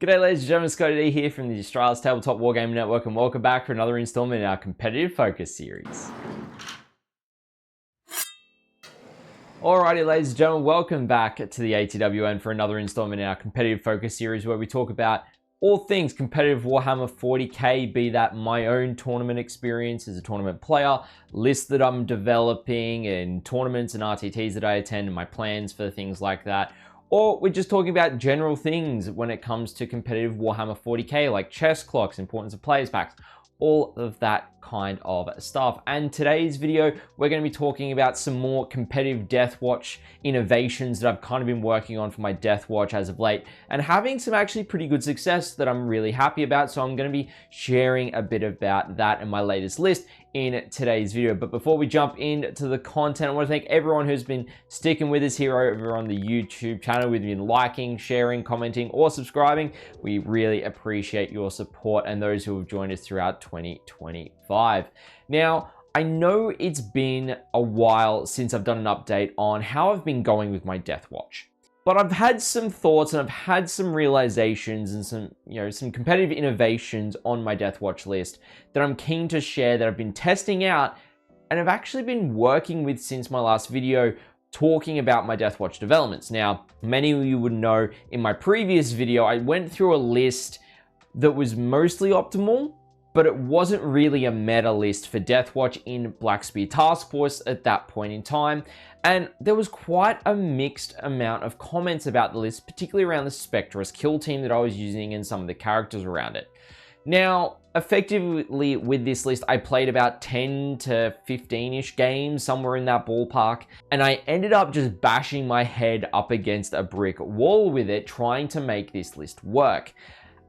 G'day ladies and gentlemen, ScottyD here from the Australia's Tabletop Wargaming Network, and welcome back for another installment in our Competitive Focus series. Alrighty ladies and gentlemen, welcome back to the ATWN for another installment in our Competitive Focus series where we talk about all things competitive Warhammer 40k, be that my own tournament experience as a tournament player, lists that I'm developing, and tournaments and RTTs that I attend, and my plans for things like that. Or we're just talking about general things when it comes to competitive Warhammer 40k, like chess clocks, importance of players packs, all of that kind of stuff. And today's video, we're going to be talking about some more competitive Deathwatch innovations that I've kind of been working on for my Deathwatch as of late, and having some actually pretty good success that I'm really happy about. So I'm going to be sharing a bit about that in my latest list in today's video. But before we jump into the content, I want to thank everyone who's been sticking with us here over on the YouTube channel, whether you've been liking, sharing, commenting, or subscribing. We really appreciate your support and those who have joined us throughout 2025. Now, I know it's been a while since I've done an update on how I've been going with my Deathwatch, but I've had some thoughts and I've had some realizations and some competitive innovations on my Deathwatch list that I'm keen to share, that I've been testing out and I've actually been working with since my last video talking about my Deathwatch developments. Now, many of you would know in my previous video, I went through a list that was mostly optimal, but it wasn't really a meta list for Deathwatch in Black Spear Task Force at that point in time. And there was quite a mixed amount of comments about the list, particularly around the Spectrus kill team that I was using and some of the characters around it. Now, effectively with this list, I played about 10 to 15-ish games, somewhere in that ballpark, and I ended up just bashing my head up against a brick wall with it, trying to make this list work.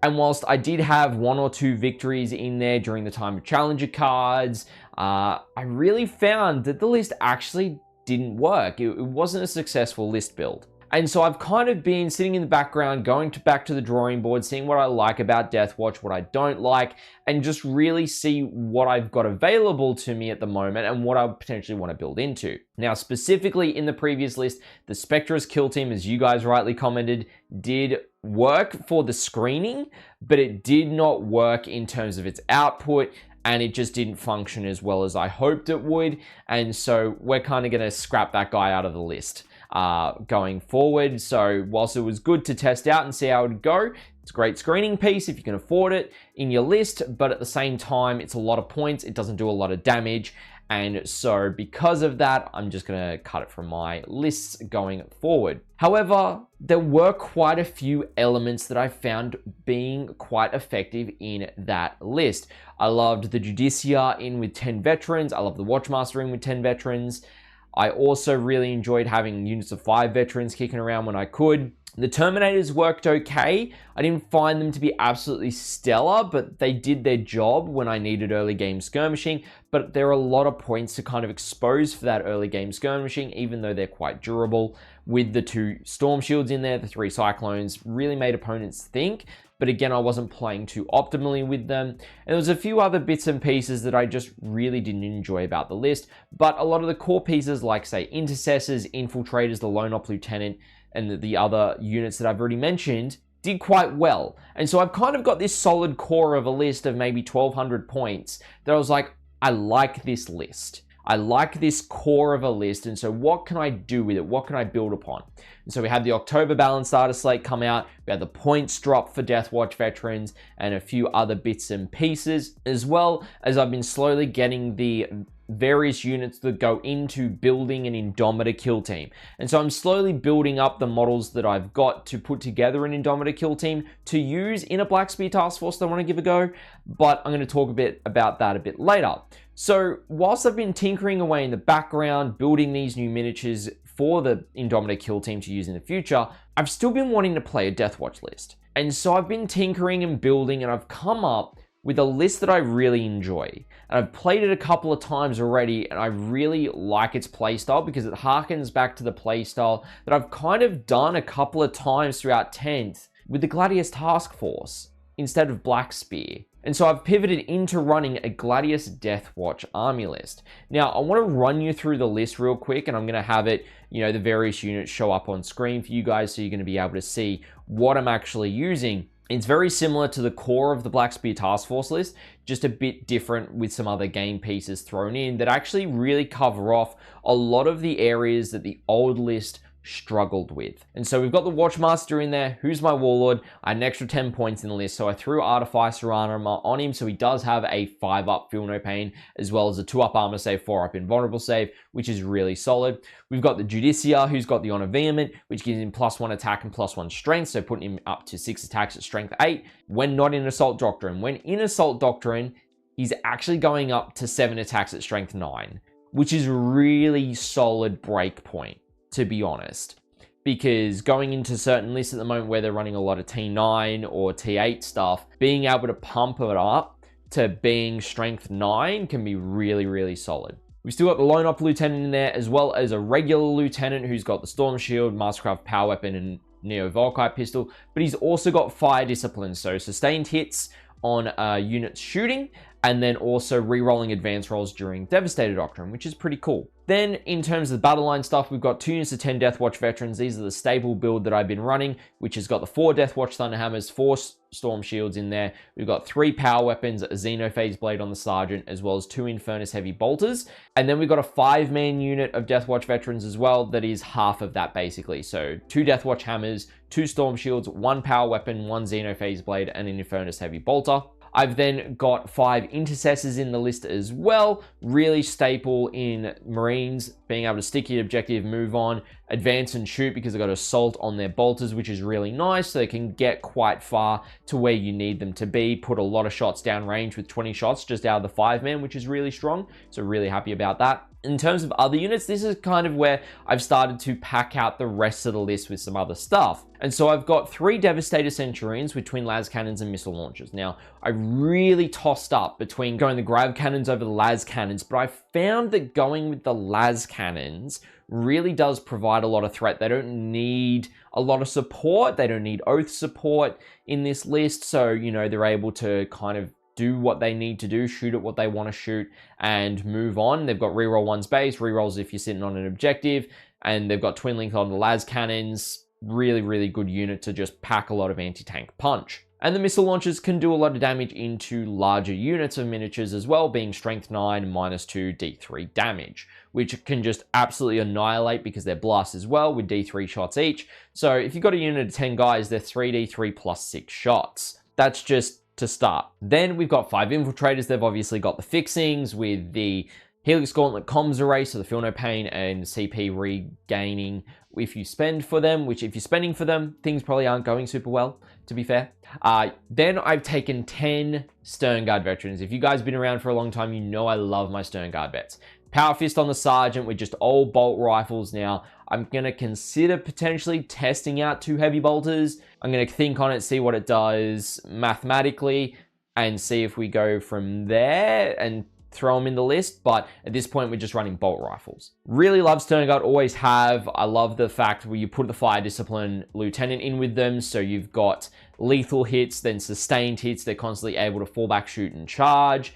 And whilst I did have one or two victories in there during the time of Challenger cards, I really found that the list actually didn't work. It wasn't a successful list build. And so I've kind of been sitting in the background, going back to the drawing board, seeing what I like about Deathwatch, what I don't like, and just really see what I've got available to me at the moment and what I potentially want to build into. Now, specifically in the previous list, the Spectrus kill team, as you guys rightly commented, did work for the screening, but it did not work in terms of its output, and it just didn't function as well as I hoped it would. And so we're kind of going to scrap that guy out of the list going forward. So whilst it was good to test out and see how it would go, it's a great screening piece if you can afford it in your list, but at the same time, it's a lot of points. It doesn't do a lot of damage. And so because of that, I'm just going to cut it from my lists going forward. However, there were quite a few elements that I found being quite effective in that list. I loved the Judicia in with 10 veterans. I love the Watchmaster in with 10 veterans. I also really enjoyed having units of 5 veterans kicking around when I could. The Terminators worked okay. I didn't find them to be absolutely stellar, but they did their job when I needed early game skirmishing. But there are a lot of points to kind of expose for that early game skirmishing, even though they're quite durable. With the 2 Storm Shields in there, the 3 Cyclones really made opponents think. But again, I wasn't playing too optimally with them. And there was a few other bits and pieces that I just really didn't enjoy about the list. But a lot of the core pieces, like say Intercessors, Infiltrators, the Lone Op Lieutenant, and the other units that I've already mentioned, did quite well. And so I've kind of got this solid core of a list of maybe 1,200 points that I was like, I like this list. I like this core of a list, and so what can I do with it? What can I build upon? And so we had the October Balance Starter Slate come out, we had the points drop for Deathwatch veterans, and a few other bits and pieces, as well as I've been slowly getting the various units that go into building an Indomitor kill team. And so I'm slowly building up the models that I've got to put together an Indomitor kill team to use in a Black Spear Task Force that I want to give a go, but I'm going to talk a bit about that a bit later. So whilst I've been tinkering away in the background, building these new miniatures for the Indomitor kill team to use in the future, I've still been wanting to play a Deathwatch list. And so I've been tinkering and building, and I've come up with a list that I really enjoy. And I've played it a couple of times already, and I really like its playstyle because it harkens back to the playstyle that I've kind of done a couple of times throughout 10th with the Gladius Task Force instead of Black Spear. And so I've pivoted into running a Gladius Deathwatch army list. Now, I want to run you through the list real quick, and I'm going to have it, the various units show up on screen for you guys, so you're going to be able to see what I'm actually using. It's very similar to the core of the Black Spear Task Force list, just a bit different with some other game pieces thrown in that actually really cover off a lot of the areas that the old list struggled with. And so we've got the Watchmaster in there, who's my Warlord. I had an extra 10 points in the list, so I threw Artificer Armor on him, so he does have a 5-up Feel No Pain, as well as a 2-up Armor Save, 4-up Invulnerable Save, which is really solid. We've got the Judicia, who's got the Honor Vehement, which gives him +1 attack and +1 strength, so putting him up to 6 attacks at strength 8, when not in Assault Doctrine. When in Assault Doctrine, he's actually going up to 7 attacks at strength 9, which is really solid break point, to be honest, because going into certain lists at the moment where they're running a lot of T9 or T8 stuff, being able to pump it up to being strength 9 can be really, really solid. We've still got the Lone Op Lieutenant in there, as well as a regular Lieutenant who's got the Storm Shield, Mastercraft Power Weapon, and Neo Volkite Pistol, but he's also got Fire Discipline, so sustained hits on units shooting, and then also re-rolling advance rolls during Devastator Doctrine, which is pretty cool. Then, in terms of the battle line stuff, we've got 2 units of 10 Deathwatch veterans. These are the stable build that I've been running, which has got the 4 Deathwatch Thunderhammers, 4 Storm Shields in there. We've got 3 Power Weapons, a Xenophase Blade on the Sergeant, as well as 2 Infernus Heavy Bolters. And then we've got a 5-man unit of Deathwatch veterans as well, that is half of that basically. So 2 Deathwatch Hammers, 2 Storm Shields, 1 Power Weapon, 1 Xenophase Blade, and an Infernus Heavy Bolter. I've then got 5 intercessors in the list as well, really staple in Marines, being able to stick your objective, move on, advance and shoot, because they've got assault on their bolters, which is really nice, so they can get quite far to where you need them to be, put a lot of shots down range with 20 shots just out of the 5-man, which is really strong, so really happy about that. In terms of other units, this is kind of where I've started to pack out the rest of the list with some other stuff. And so I've got 3 Devastator Centurions with twin las cannons and missile launchers. Now, I really tossed up between going the grav cannons over the las cannons, but I found that going with the las cannons really does provide a lot of threat. They don't need a lot of support. They don't need oath support in this list. So, you know, they're able to kind of do what they need to do, shoot at what they want to shoot, and move on. They've got reroll 1 space, rerolls if you're sitting on an objective, and they've got twin length on the las cannons. Really, really good unit to just pack a lot of anti-tank punch. And the missile launchers can do a lot of damage into larger units of miniatures as well, being strength 9, -2 D3 damage, which can just absolutely annihilate because they're blast as well with D3 shots each. So if you've got a unit of 10 guys, they're 3D3 plus 6 shots. That's just to start. Then we've got 5 infiltrators. They've obviously got the fixings with the Helix Gauntlet comms array, so the Feel No Pain and CP regaining if you spend for them, which if you're spending for them, things probably aren't going super well, to be fair. Then I've taken 10 Stern Guard veterans. If you guys have been around for a long time, you know I love my Stern Guard vets. Power Fist on the Sergeant with just old bolt rifles. Now, I'm going to consider potentially testing out 2 heavy bolters. I'm going to think on it, see what it does mathematically, and see if we go from there and throw them in the list. But at this point, we're just running bolt rifles. Really love Stern Guard, always have. I love the fact where you put the Fire Discipline Lieutenant in with them, so you've got lethal hits, then sustained hits. They're constantly able to fall back, shoot, and charge.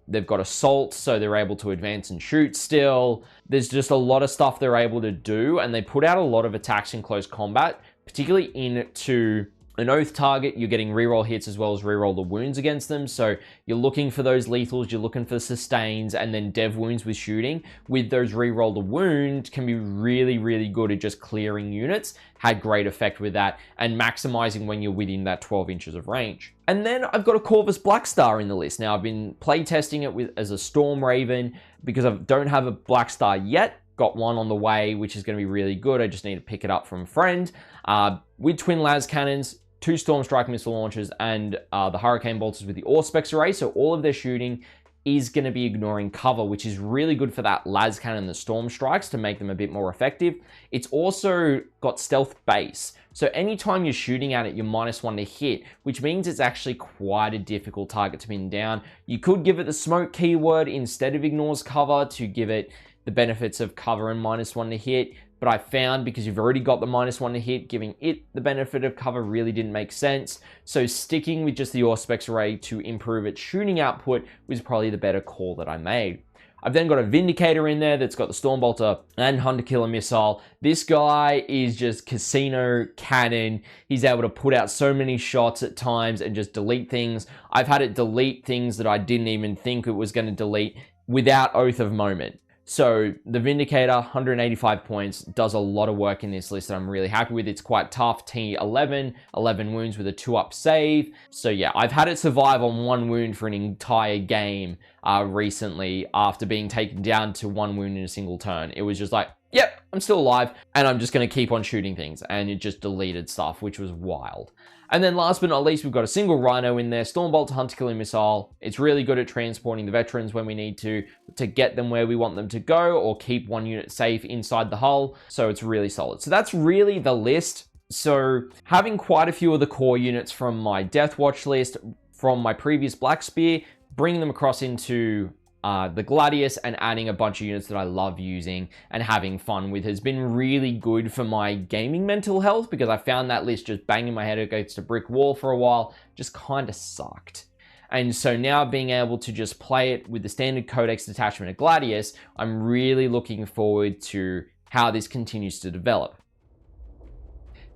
They've got assault, so they're able to advance and shoot still. There's just a lot of stuff they're able to do, and they put out a lot of attacks in close combat, particularly into an oath target. You're getting reroll hits as well as reroll the wounds against them. So you're looking for those lethals, you're looking for sustains, and then dev wounds with shooting. With those reroll the wound can be really, really good at just clearing units. Had great effect with that, and maximizing when you're within that 12 inches of range. And then I've got a Corvus Blackstar in the list. Now I've been playtesting it as a Storm Raven because I don't have a Blackstar yet. Got one on the way, which is going to be really good. I just need to pick it up from a friend. With twin las cannons, 2 Storm Strike missile launchers, and the Hurricane Bolters with the Auspex array. So all of their shooting is going to be ignoring cover, which is really good for that las cannon and the Storm Strikes to make them a bit more effective. It's also got stealth base. So anytime you're shooting at it, you're -1 to hit, which means it's actually quite a difficult target to pin down. You could give it the smoke keyword instead of ignores cover to give it the benefits of cover and -1 to hit. But I found because you've already got the -1 to hit, giving it the benefit of cover really didn't make sense. So sticking with just the Auspex array to improve its shooting output was probably the better call that I made. I've then got a Vindicator in there that's got the Stormbolter and Hunter Killer Missile. This guy is just casino cannon. He's able to put out so many shots at times and just delete things. I've had it delete things that I didn't even think it was going to delete without Oath of Moment. So the Vindicator, 185 points, does a lot of work in this list that I'm really happy with. It's quite tough. T11, 11 wounds with a 2-up save. So yeah, I've had it survive on 1 wound for an entire game recently after being taken down to 1 wound in a single turn. It was just like, yep, I'm still alive and I'm just going to keep on shooting things. And it just deleted stuff, which was wild. And then last but not least, we've got a single Rhino in there, Stormbolt Hunter Killer Missile. It's really good at transporting the veterans when we need to get them where we want them to go or keep 1 unit safe inside the hull. So it's really solid. So that's really the list. So having quite a few of the core units from my Deathwatch list, from my previous Black Spear, bringing them across into the Gladius and adding a bunch of units that I love using and having fun with has been really good for my gaming mental health, because I found that list just banging my head against a brick wall for a while just kind of sucked. And so now being able to just play it with the standard Codex detachment of Gladius, I'm really looking forward to how this continues to develop.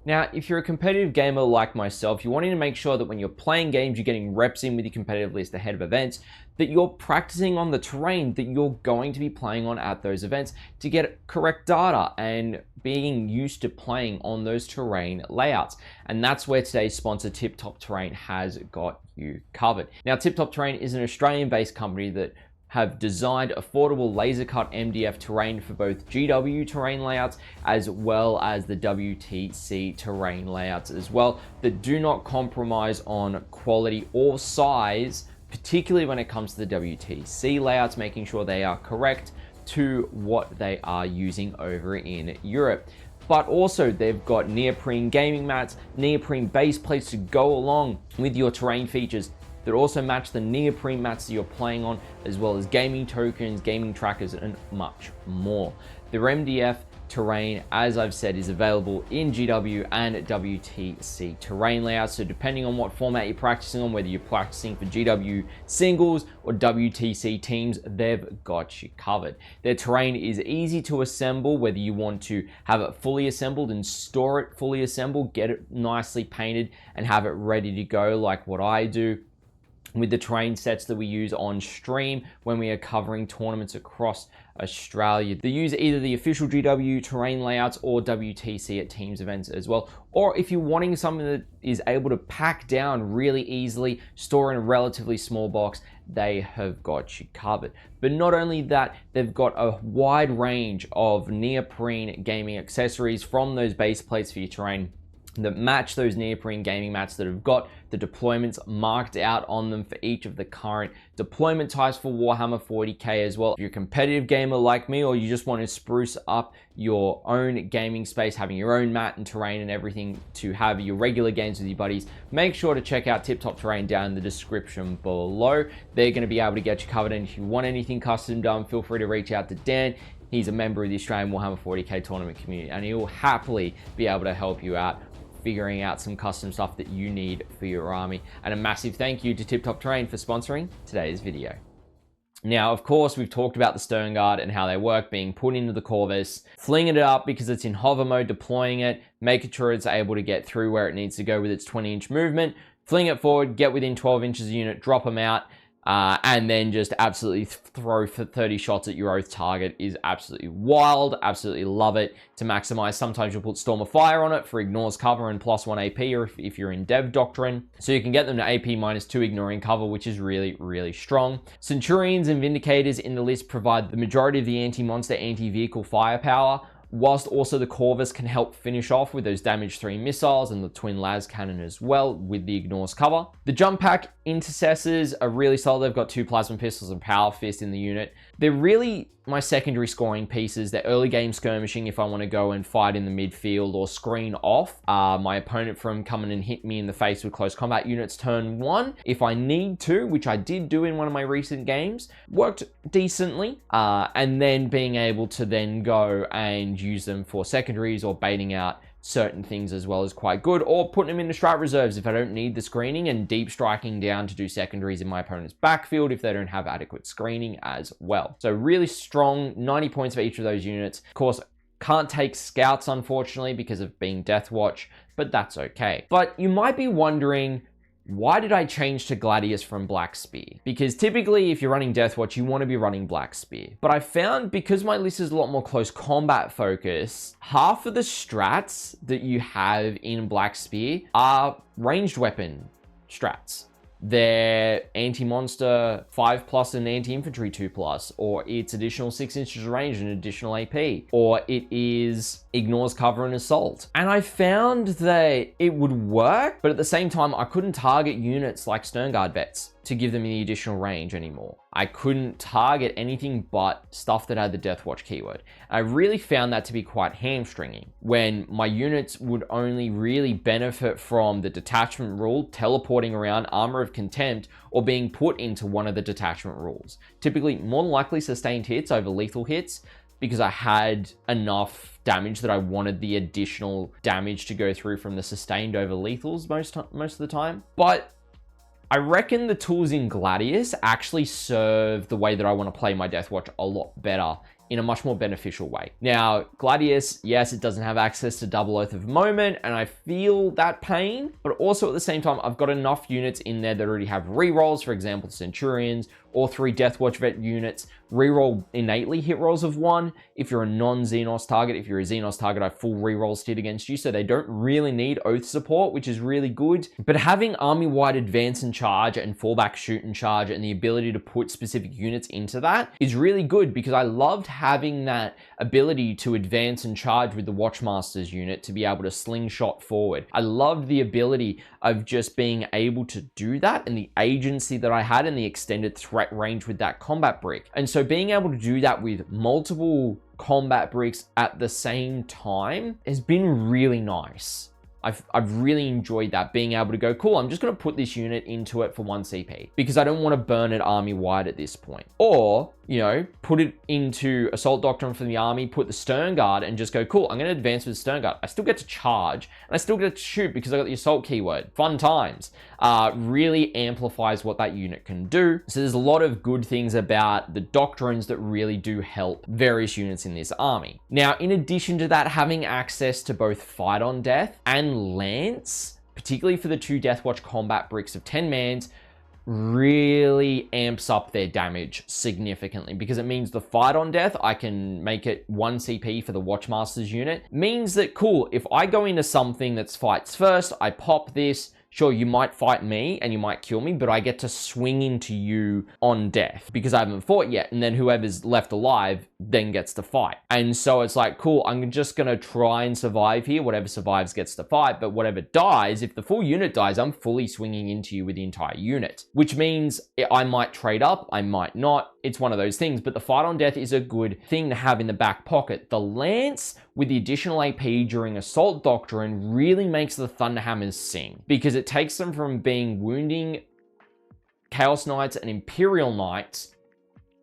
Now, if you're a competitive gamer like myself, you're wanting to make sure that when you're playing games, you're getting reps in with your competitive list ahead of events, that you're practicing on the terrain that you're going to be playing on at those events to get correct data and being used to playing on those terrain layouts. And that's where today's sponsor, Tip Top Terrain, has got you covered. Now, Tip Top Terrain is an Australian-based company that have designed affordable laser cut MDF terrain for both GW terrain layouts as well as the WTC terrain layouts as well, that do not compromise on quality or size, particularly when it comes to the WTC layouts, making sure they are correct to what they are using over in Europe. But also they've got neoprene gaming mats, neoprene base plates to go along with your terrain features that also match the neoprene mats that you're playing on, as well as gaming tokens, gaming trackers, and much more. Their MDF terrain, as I've said, is available in GW and WTC terrain layouts. So depending on what format you're practicing on, whether you're practicing for GW singles or WTC teams, they've got you covered. Their terrain is easy to assemble, whether you want to have it fully assembled and store it fully assembled, get it nicely painted and have it ready to go like what I do with the terrain sets that we use on stream when we are covering tournaments across Australia. They use either the official GW terrain layouts or WTC at teams events as well. Or if you're wanting something that is able to pack down really easily, store in a relatively small box, they have got you covered. But not only that, they've got a wide range of neoprene gaming accessories from those base plates for your terrain that match those neoprene gaming mats that have got the deployments marked out on them for each of the current deployment types for Warhammer 40k as well. If you're a competitive gamer like me, or you just want to spruce up your own gaming space, having your own mat and terrain and everything to have your regular games with your buddies, make sure to check out Tip Top Terrain down in the description below. They're going to be able to get you covered, and if you want anything custom done, feel free to reach out to Dan. He's a member of the Australian Warhammer 40k tournament community, and he will happily be able to help you out figuring out some custom stuff that you need for your army. And a massive thank you to Tip Top Terrain for sponsoring today's video. Now, of course, we've talked about the Stern Guard and how they work, being put into the Corvus, flinging it up because it's in hover mode, deploying it, making sure it's able to get through where it needs to go with its 20-inch movement, fling it forward, get within 12 inches of the unit, drop them out, and then just absolutely throw for 30 shots at your oath target is absolutely wild. Absolutely love it to maximize. Sometimes you'll put Storm of Fire on it for ignores cover and +1 AP, or if you're in Dev Doctrine. So you can get them to AP -2 ignoring cover, which is really, really strong. Centurions and Vindicators in the list provide the majority of the anti-monster, anti-vehicle firepower, whilst also the Corvus can help finish off with those damage 3 missiles and the twin las cannon as well with the ignores cover. The jump pack intercessors are really solid. They've got 2 plasma pistols and power fist in the unit. They're really my secondary scoring pieces. They're early game skirmishing if I want to go and fight in the midfield or screen off my opponent from coming and hit me in the face with close combat units turn 1 if I need to, which I did do in one of my recent games. Worked decently, and then being able to then go and use them for secondaries or baiting out certain things as well is quite good, or putting them into strat reserves if I don't need the screening, and deep striking down to do secondaries in my opponent's backfield if they don't have adequate screening as well. So really strong, 90 points for each of those units. Of course, can't take scouts unfortunately because of being Deathwatch, but that's okay. But you might be wondering, why did I change to Gladius from Black Spear? Because typically if you're running Deathwatch, you want to be running Black Spear. But I found because my list is a lot more close combat focused, half of the strats that you have in Black Spear are ranged weapon strats. They're anti-monster 5+ and anti-infantry 2+, or it's additional 6 inches range and additional AP, or it is ignores cover and assault. And I found that it would work, but at the same time, I couldn't target units like Sternguard vets to give them the additional range anymore. I couldn't target anything but stuff that had the Deathwatch keyword. I really found that to be quite hamstringing, when my units would only really benefit from the detachment rule, teleporting around, Armor of Contempt, or being put into one of the detachment rules. Typically, more than likely sustained hits over lethal hits, because I had enough damage that I wanted the additional damage to go through from the sustained over lethals most of the time. But I reckon the tools in Gladius actually serve the way that I want to play my Deathwatch a lot better, in a much more beneficial way. Now, Gladius, yes, it doesn't have access to Double Oath of Moment, and I feel that pain, but also at the same time, I've got enough units in there that already have rerolls, for example, Centurions, or 3 Deathwatch vet units, reroll innately hit rolls of 1. If you're a non-Xenos target, if you're a Xenos target, I have full reroll stit against you, so they don't really need Oath support, which is really good. But having army-wide advance and charge and fallback shoot and charge and the ability to put specific units into that is really good, because I loved having that ability to advance and charge with the Watchmaster's unit to be able to slingshot forward. I loved the ability of just being able to do that, and the agency that I had and the extended threat range with that combat brick. And so being able to do that with multiple combat bricks at the same time has been really nice. I've really enjoyed that, being able to go, cool, I'm just going to put this unit into it for 1 CP because I don't want to burn it army-wide at this point. Or, you know, put it into Assault Doctrine from the army, put the Sternguard, and just go, cool, I'm going to advance with Sternguard. I still get to charge, and I still get to shoot because I got the Assault keyword. Fun times. Really amplifies what that unit can do. So there's a lot of good things about the doctrines that really do help various units in this army. Now, in addition to that, having access to both Fight on Death and Lance, particularly for the 2 Deathwatch combat bricks of 10 mans, really amps up their damage significantly, because it means the Fight on Death, I can make it 1 CP for the Watchmaster's unit. Means that, cool, if I go into something that's fights first, I pop this, sure, you might fight me and you might kill me, but I get to swing into you on death because I haven't fought yet. And then whoever's left alive then gets to fight. And so it's like, cool, I'm just going to try and survive here. Whatever survives gets to fight, but whatever dies, if the full unit dies, I'm fully swinging into you with the entire unit, which means I might trade up, I might not. It's one of those things, but the Fight on Death is a good thing to have in the back pocket. The Lance with the additional AP during Assault Doctrine really makes the Thunderhammers sing, because it takes them from being wounding Chaos Knights and Imperial Knights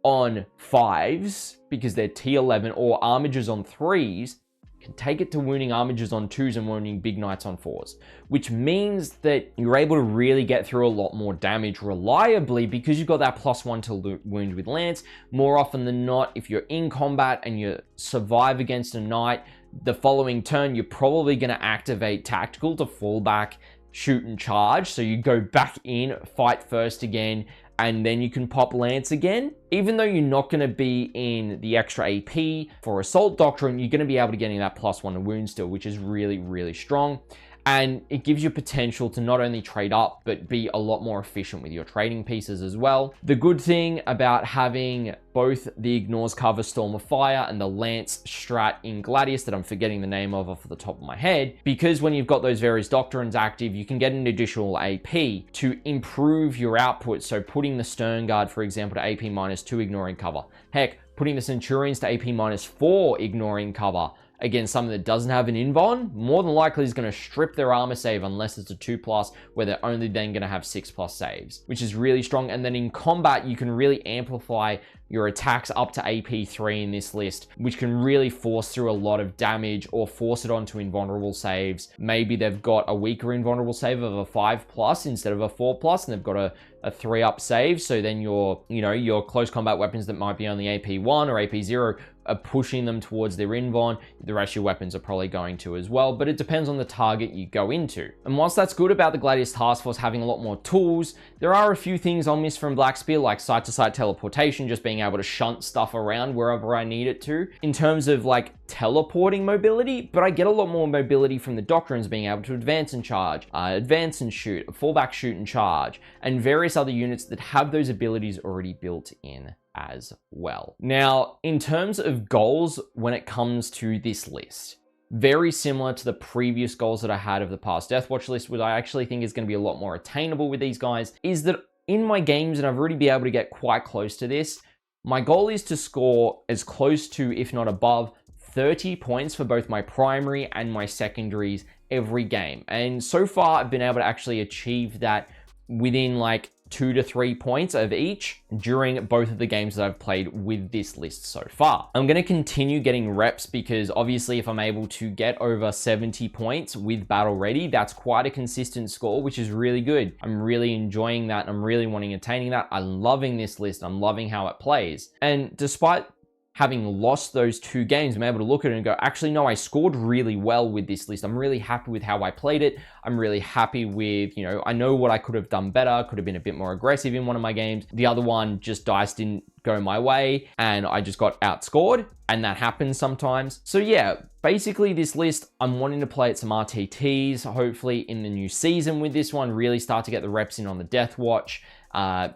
on 5s, because they're T11, or Armigers on 3s, can take it to wounding Armigers on 2s and wounding Big Knights on 4s, which means that you're able to really get through a lot more damage reliably because you've got that +1 to wound with Lance. More often than not, if you're in combat and you survive against a Knight, the following turn, you're probably going to activate Tactical to fall back, shoot and charge. So you go back in, fight first again, and then you can pop Lance again. Even though you're not going to be in the extra AP for Assault Doctrine, you're going to be able to get in that +1 to wound still, which is really, really strong. And it gives you potential to not only trade up, but be a lot more efficient with your trading pieces as well. The good thing about having both the Ignores Cover Storm of Fire and the Lance strat in Gladius that I'm forgetting the name of off the top of my head, because when you've got those various doctrines active, you can get an additional AP to improve your output. So putting the Sternguard, for example, to AP -2 ignoring cover. Heck, putting the Centurions to AP -4 ignoring cover against something that doesn't have an invuln, more than likely is going to strip their armor save unless it's a 2+, where they're only then going to have 6+ saves, which is really strong. And then in combat, you can really amplify your attacks up to AP3 in this list, which can really force through a lot of damage or force it onto invulnerable saves. Maybe they've got a weaker invulnerable save of a 5+ instead of a 4+, and they've got a 3-up save. So then your close combat weapons that might be on the AP1 or AP0 are pushing them towards their invuln. The rest of your weapons are probably going to as well, but it depends on the target you go into. And whilst that's good about the Gladius Task Force having a lot more tools, there are a few things I'll miss from Black Spear, like site-to-site teleportation, just being able to shunt stuff around wherever I need it to, in terms of like teleporting mobility. But I get a lot more mobility from the Doctrines being able to advance and charge, advance and shoot, fallback, shoot and charge, and various other units that have those abilities already built in as well. Now, in terms of goals, when it comes to this list, very similar to the previous goals that I had of the past Deathwatch list, which I actually think is going to be a lot more attainable with these guys, is that in my games, and I've already been able to get quite close to this, my goal is to score as close to, if not above, 30 points for both my primary and my secondaries every game. And so far, I've been able to actually achieve that within like 2 to 3 points of each during both of the games that I've played with this list so far. I'm going to continue getting reps because obviously if I'm able to get over 70 points with Battle Ready, that's quite a consistent score, which is really good. I'm really enjoying that. I'm really wanting attaining that. I'm loving this list. I'm loving how it plays. And despite having lost those 2 games, I'm able to look at it and go, actually, no, I scored really well with this list. I'm really happy with how I played it. I'm really happy with, I know what I could have done better, could have been a bit more aggressive in one of my games. The other one, just dice didn't go my way and I just got outscored, and that happens sometimes. So yeah, basically this list, I'm wanting to play at some RTTs, hopefully in the new season with this one, really start to get the reps in on the Deathwatch,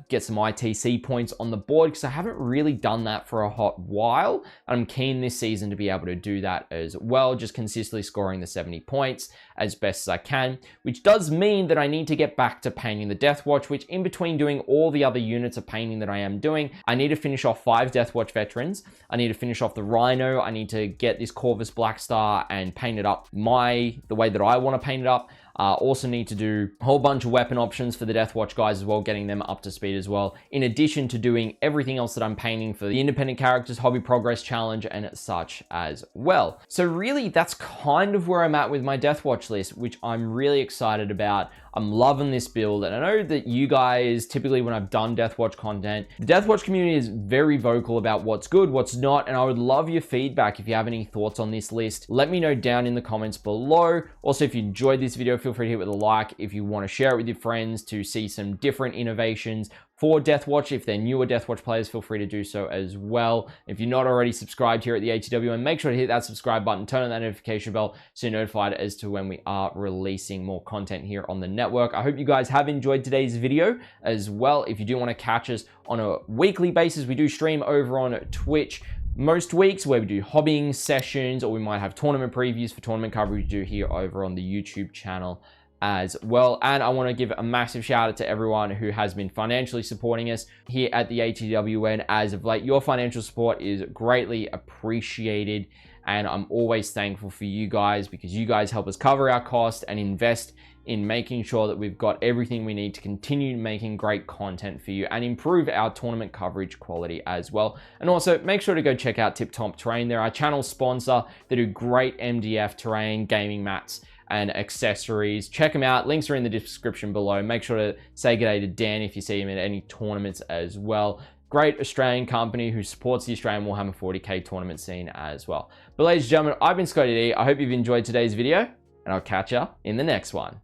get some ITC points on the board, because I haven't really done that for a hot while. I'm keen this season to be able to do that as well, just consistently scoring the 70 points as best as I can, which does mean that I need to get back to painting the Deathwatch, which in between doing all the other units of painting that I am doing, I need to finish off 5 Deathwatch veterans. I need to finish off the Rhino. I need to get this Corvus Blackstar and paint it up the way that I want to paint it up. Also need to do a whole bunch of weapon options for the Deathwatch guys as well, getting them up to speed as well, in addition to doing everything else that I'm painting for the independent characters, hobby progress challenge, and such as well. So really, that's kind of where I'm at with my Deathwatch list, which I'm really excited about. I'm loving this build, and I know that you guys, typically when I've done Deathwatch content, the Deathwatch community is very vocal about what's good, what's not, and I would love your feedback. If you have any thoughts on this list, let me know down in the comments below. Also, if you enjoyed this video, feel free to hit with a like. If you want to share it with your friends to see some different innovations for Deathwatch, if they're newer Deathwatch players, feel free to do so as well. If you're not already subscribed here at the ATWN, make sure to hit that subscribe button, turn on that notification bell so you're notified as to when we are releasing more content here on the network. I hope you guys have enjoyed today's video as well. If you do want to catch us on a weekly basis, we do stream over on Twitch most weeks, where we do hobbying sessions, or we might have tournament previews for tournament coverage we do here over on the YouTube channel as well. And I want to give a massive shout out to everyone who has been financially supporting us here at the ATWN as of late. Your financial support is greatly appreciated, and I'm always thankful for you guys, because you guys help us cover our costs and invest in making sure that we've got everything we need to continue making great content for you and improve our tournament coverage quality as well. And also make sure to go check out Tip Top Terrain. They're our channel sponsor. They do great MDF terrain, gaming mats, and accessories. Check them out. Links are in the description below. Make sure to say g'day to Dan if you see him at any tournaments as well. Great Australian company who supports the Australian Warhammer 40k tournament scene as well. But ladies and gentlemen, I've been ScottyD. I hope you've enjoyed today's video, and I'll catch you in the next one.